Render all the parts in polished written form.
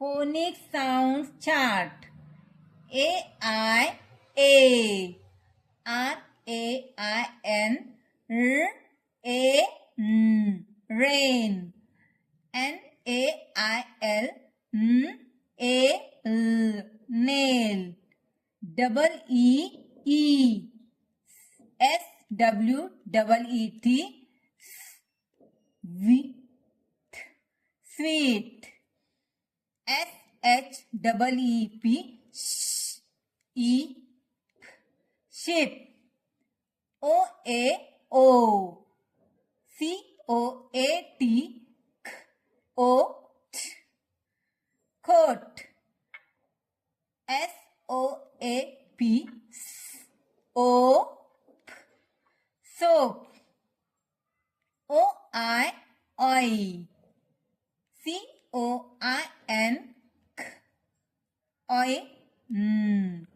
Phonics sounds chart. A-I-A, R-A-I-N, R-A-N, rain, N-A-I-L, N-A-L, nail, double-E-E, S-W-E-E-T, sweet, S-H-E-E-P, sheep, O-A-O, C-O-A-T, coat, S-O-A-P, soap, O-I-O-I, C-O-I-N,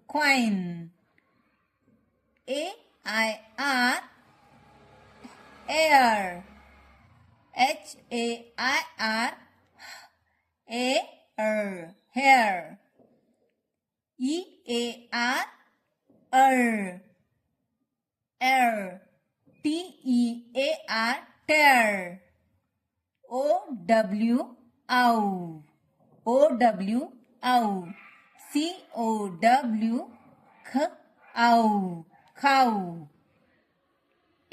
coin, A-I-R, air, H-A-I-R, air, hair, E-A-R, air, T-E-A-R, tear, O-W, O-W, C-O-W, cow,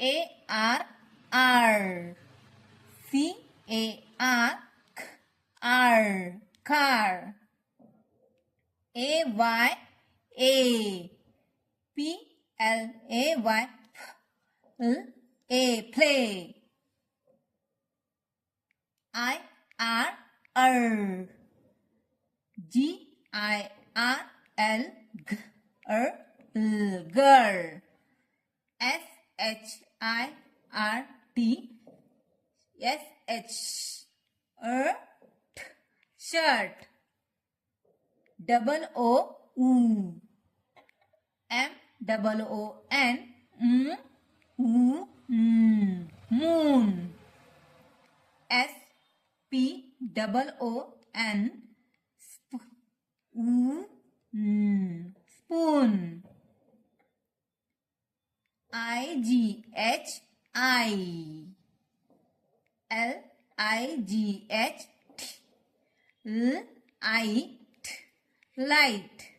A-R-R, C-A-R, car, A-Y-A, P-L-A-Y, play, I-R-R, G-I-R-L, girl, S-H-I-R-T, S-H, shirt, double-O-U, M-O-O-N, moon, S-P-O-O-N, spoon, I-G-H-I, L-I-G-H, L-I-T, light,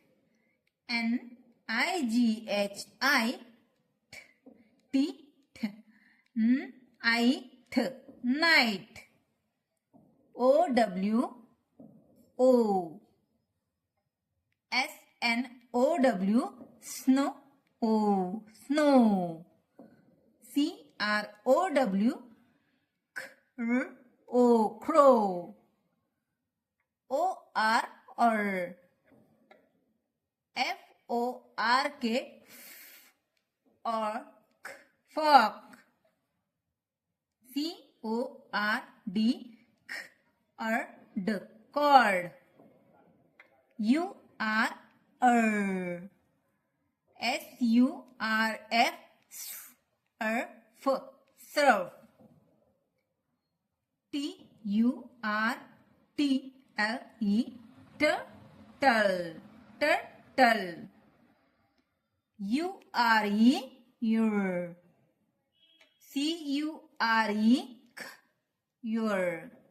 N-I-G-H-I, T-I-T, night, O-W-O, S-N-O-W, snow, C-R-O-W, crow, O-R-R, F-O-R-K, fork, C-O-R-D, cord, U-R-R, S-U-R-F, surf, T-U-R-T-L-E, turtle, U-R-E, C-U-R-E,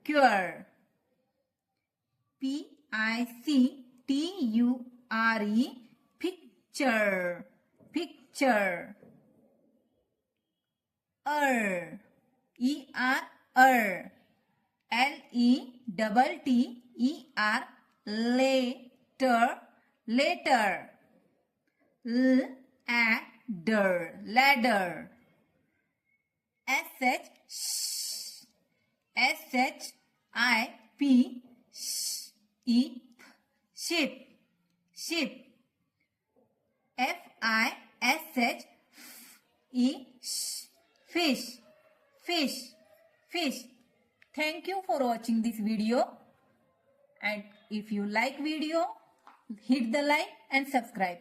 cure, P-I-C-T-U-R-E, picture, E-R, L-E-T-T-E-R, later, ladder, S-H-I-P, sheep, F-I-S-H-E, fish. Thank you for watching this video, and if you like video, hit the like and subscribe.